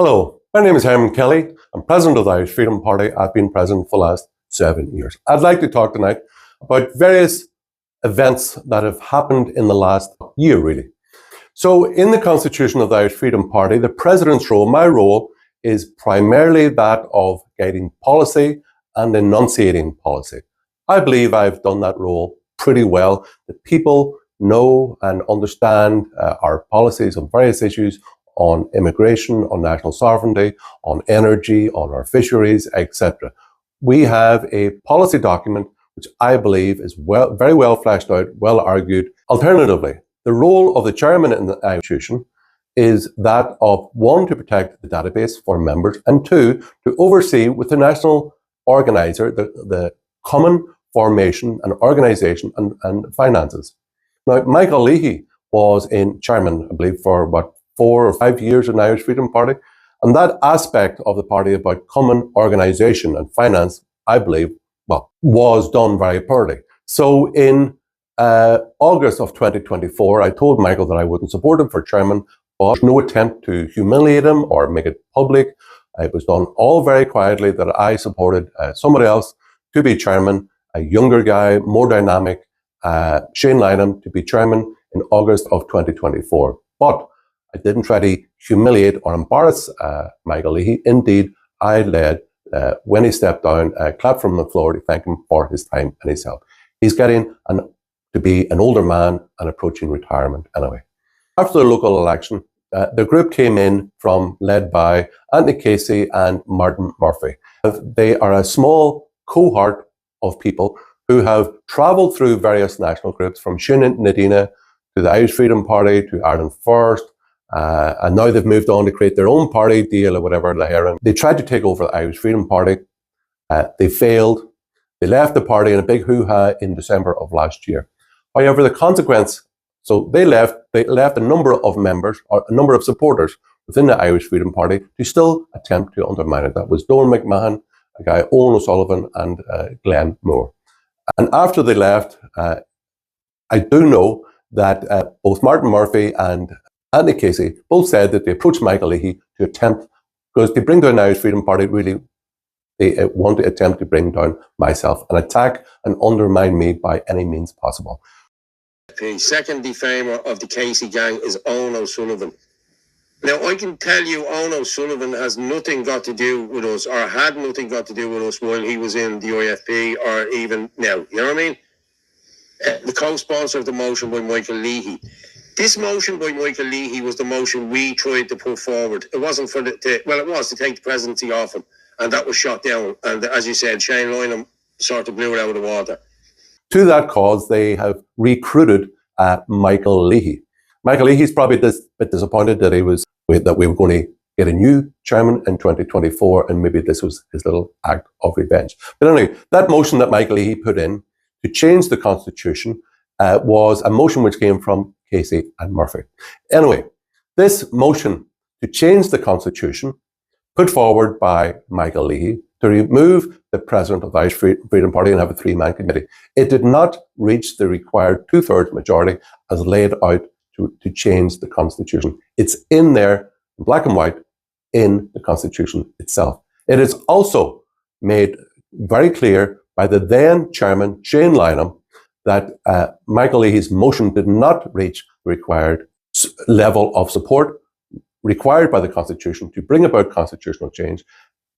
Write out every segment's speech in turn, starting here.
Hello, my name is Hermann Kelly. I'm president of the Irish Freedom Party. I've been president for the last 7 years. I'd like to talk tonight about various events that have happened in the last year, really. So in the constitution of the Irish Freedom Party, the president's role, my role, is primarily that of guiding policy and enunciating policy. I believe I've done that role pretty well. The people know and understand our policies on various issues, on immigration, on national sovereignty, on energy, on our fisheries, etc. We have a policy document which I believe is very well fleshed out, well argued. Alternatively, the role of the chairman in the institution is that of, one, to protect the database for members, and two, to oversee with the national organiser the common formation and organisation and finances. Now, Michael Leahy was in chairman, I believe, for 4 or 5 years in the Irish Freedom Party, and that aspect of the party about common organisation and finance, I believe, was done very poorly. So in August of 2024, I told Michael that I wouldn't support him for chairman, but no attempt to humiliate him or make it public. It was done all very quietly that I supported somebody else to be chairman, a younger guy, more dynamic, Shane Lynham, to be chairman in August of 2024. But I didn't try to humiliate or embarrass Michael Leahy. Indeed, I led, when he stepped down, a clap from the floor to thank him for his time and his help. He's getting to be an older man and approaching retirement anyway. After the local election, the group came in led by Anthony Casey and Martin Murphy. They are a small cohort of people who have travelled through various national groups, from Sinn Féin to the Irish Freedom Party to Ireland First, and now they've moved on to create their own party, deal or whatever the hell. They tried to take over the Irish Freedom Party. They failed. They left the party in a big hoo-ha in December of last year. However, the consequence, so they left a number of members or a number of supporters within the Irish Freedom Party to still attempt to undermine it. That was Donald McMahon, a guy Owen O'Sullivan, and Glenn Moore. And after they left, I do know that both Martin Murphy and Anthony Casey both said that they approached Michael Leahy to attempt, because to bring down the Irish Freedom Party, really, they want to attempt to bring down myself and attack and undermine me by any means possible. The second defamer of the Casey gang is Owen O'Sullivan. Now, I can tell you, Owen O'Sullivan has nothing got to do with us, or had nothing got to do with us while he was in the IFP, or even now. You know what I mean? The co-sponsor of the motion by Michael Leahy. This motion by Michael Leahy was the motion we tried to put forward. It wasn't for it was to take the presidency off him, and that was shot down. And as you said, Shane Lynham sort of blew it out of the water. To that cause, they have recruited Michael Leahy. Michael Leahy's probably a bit disappointed that we were going to get a new chairman in 2024, and maybe this was his little act of revenge. But anyway, that motion that Michael Leahy put in to change the constitution was a motion which came from Casey and Murphy. Anyway, this motion to change the constitution, put forward by Michael Leahy, to remove the president of the Irish Freedom Party and have a 3-man committee. It did not reach the required 2/3 majority as laid out to change the constitution. It's in there, black and white, in the constitution itself. It is also made very clear by the then chairman, Shane Lynham, that Michael Leahy's motion did not reach the required level of support required by the Constitution to bring about constitutional change.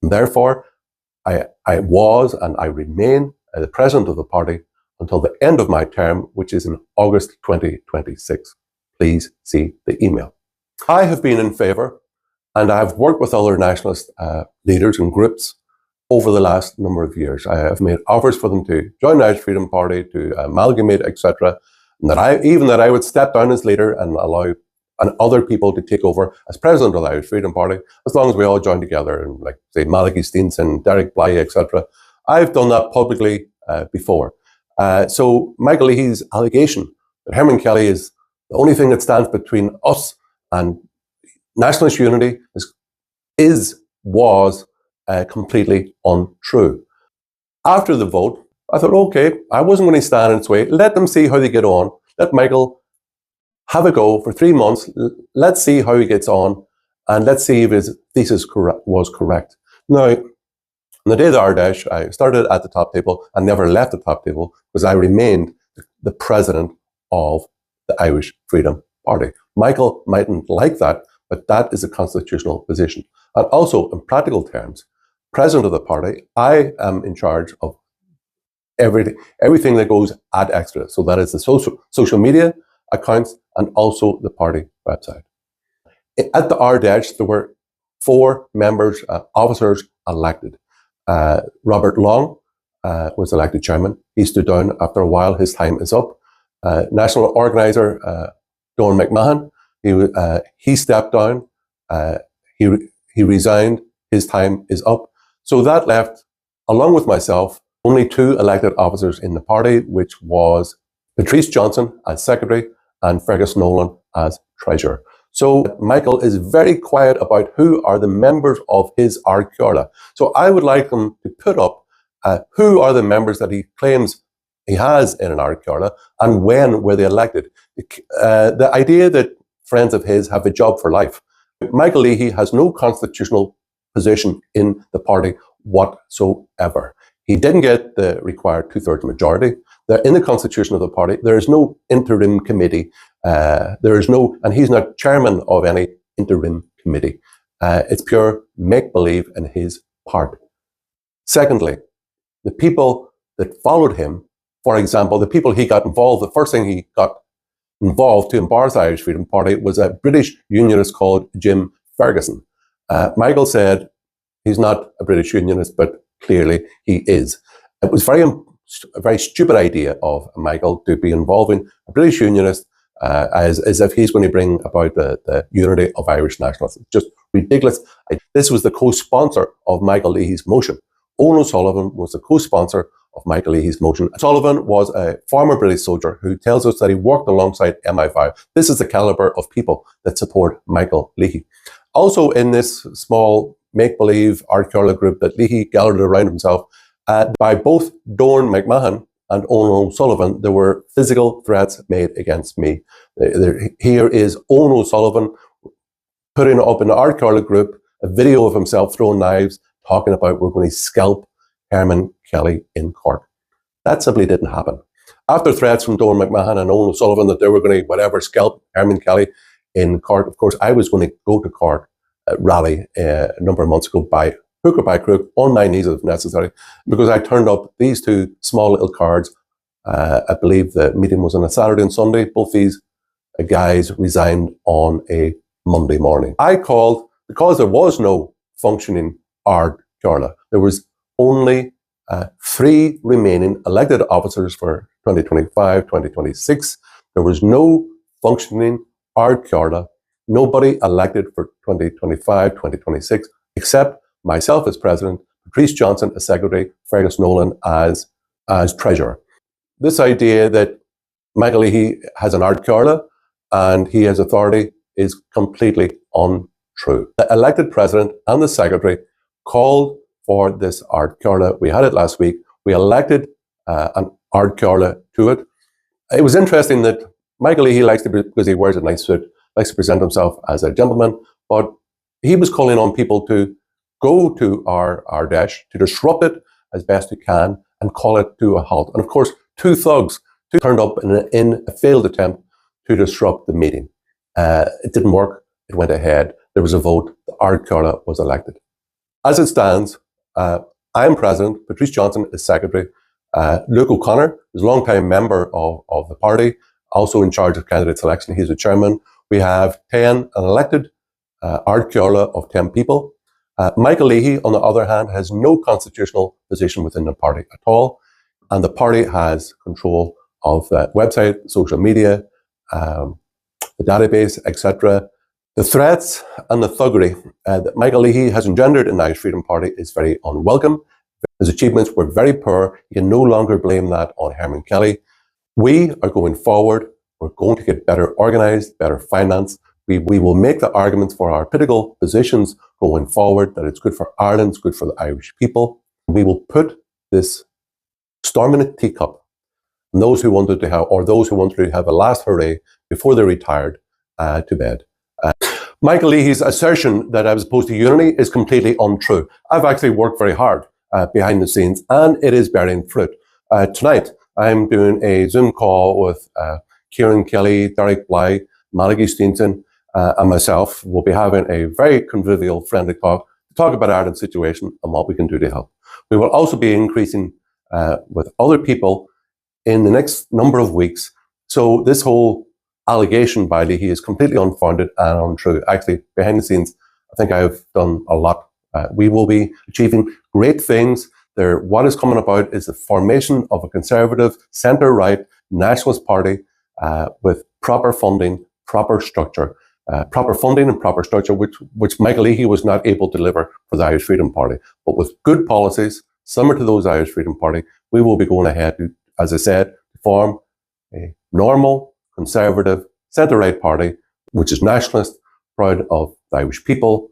And therefore, I was and I remain the president of the party until the end of my term, which is in August 2026. Please see the email. I have been in favour, and I have worked with other nationalist leaders and groups over the last number of years. I have made offers for them to join the Irish Freedom Party, to amalgamate, etc. And that I would step down as leader and allow other people to take over as president of the Irish Freedom Party, as long as we all join together, and like, say, Malachy Steenson, Derek Bly, etc. I've done that publicly before. So Michael Leahy's allegation that Hermann Kelly is the only thing that stands between us and nationalist unity was completely untrue. After the vote, I thought, okay, I wasn't going to stand in its way. Let them see how they get on. Let Michael have a go for 3 months. Let's see how he gets on. And let's see if his thesis was correct. Now, on the day of the Ard Fheis, I started at the top table and never left the top table because I remained the president of the Irish Freedom Party. Michael mightn't like that, but that is a constitutional position. And also, in practical terms, president of the party, I am in charge of everything that goes ad extra. So that is the social media accounts and also the party website. At the Ard Fheis, there were 4 members, officers elected. Robert Long was elected chairman. He stood down after a while. His time is up. National Organiser, Donald McMahon, he stepped down. He resigned. His time is up. So that left, along with myself, only 2 elected officers in the party, which was Patrice Johnson as secretary and Fergus Nolan as treasurer. So Michael is very quiet about who are the members of his Ard Chomlaire. So I would like him to put up who are the members that he claims he has in an Ard Chomlaire and when were they elected. The idea that friends of his have a job for life. Michael Leahy has no constitutional position in the party whatsoever. He didn't get the required 2/3 majority. In the constitution of the party, there is no interim committee. There is no, and he's not chairman of any interim committee. It's pure make-believe in his part. Secondly, the people that followed him, for example, the people he got involved, the first thing he got involved to embarrass the Irish Freedom Party was a British unionist called Jim Ferguson. Michael said he's not a British unionist, but clearly he is. It was a very stupid idea of Michael to be involving a British unionist as if he's going to bring about the unity of Irish nationalism. Just ridiculous. This was the co-sponsor of Michael Leahy's motion. Owen O'Sullivan was the co-sponsor of Michael Leahy's motion. Sullivan was a former British soldier who tells us that he worked alongside MI5. This is the caliber of people that support Michael Leahy. Also in this small make-believe Ard Chomlaire group that Leahy gathered around himself, by both Donald McMahon and Owen O'Sullivan, there were physical threats made against me. Here is Owen O'Sullivan putting up in the Ard Chomlaire group a video of himself throwing knives, talking about we're going to scalp Hermann Kelly in Cork. That simply didn't happen. After threats from Donald McMahon and Owen O'Sullivan that they were going to scalp Hermann Kelly in Cork, of course, I was going to go to Cork rally a number of months ago by hook or by crook, on my knees if necessary, because I turned up these 2 small little cards. I believe the meeting was on a Saturday and Sunday. Both these guys resigned on a Monday morning. I called, because there was no functioning Ard Chomlaire, there was only 3 remaining elected officers for 2025, 2026. There was no functioning Ard Chomlaire, nobody elected for 2025, 2026, except myself as president, Patrice Johnson as secretary, Fergus Nolan as treasurer. This idea that Michael Leahy has an Ard Chomlaire and he has authority is completely untrue. The elected president and the secretary called for this Ard Chomlaire. We had it last week. We elected an Ard Chomlaire to it. It was interesting that Michael Leahy likes to, because he wears a nice suit, likes to present himself as a gentleman, but he was calling on people to go to our Ard Fheis, to disrupt it as best we can and call it to a halt. And of course, 2 thugs turned up in a failed attempt to disrupt the meeting. It didn't work. It went ahead. There was a vote. The Ard Chomlaire was elected. As it stands, I am president. Patrice Johnson is secretary. Luke O'Connor is a long-time member of the party, also in charge of candidate selection. He's the chairman. We have an elected Ard Chomlaire of 10 people. Michael Leahy, on the other hand, has no constitutional position within the party at all. And the party has control of the website, social media, the database, etc. The threats and the thuggery that Michael Leahy has engendered in the Irish Freedom Party is very unwelcome. His achievements were very poor. You can no longer blame that on Hermann Kelly. We are going forward. We're going to get better organised, better financed. We will make the arguments for our political positions going forward, that it's good for Ireland, it's good for the Irish people. We will put this storm in a teacup, and those who wanted to have, or those who wanted to have a last hurrah before they retired, to bed. Michael Leahy's assertion that I was opposed to unity is completely untrue. I've actually worked very hard behind the scenes, and it is bearing fruit. Tonight, I'm doing a Zoom call with Kieran Kelly, Derek Bly, Malachy Steenson, and myself. We'll be having a very convivial, friendly talk to talk about Ireland's situation and what we can do to help. We will also be increasing with other people in the next number of weeks. So this whole allegation by Leahy is completely unfounded and untrue. Actually, behind the scenes, I think I've done a lot. We will be achieving great things. What is coming about is the formation of a conservative, centre-right nationalist party with proper funding, proper structure. Proper funding and proper structure, which Michael Leahy was not able to deliver for the Irish Freedom Party. But with good policies, similar to those Irish Freedom Party, we will be going ahead to, as I said, to form a normal, conservative, centre-right party, which is nationalist, proud of the Irish people,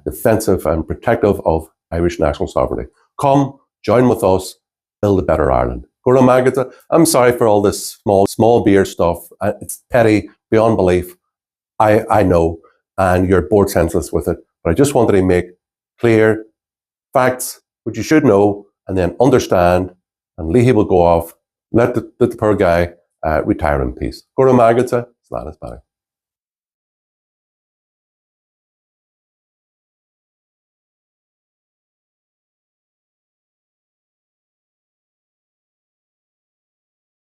defensive and protective of Irish national sovereignty. Come, join with us, build a better Ireland. I'm sorry for all this small beer stuff. It's petty, beyond belief. I know, and you're bored senseless with it, but I just wanted to make clear facts, which you should know, and then understand, and Leahy will go off, let the poor guy retire in peace. Gura Magata, Slanas Bye.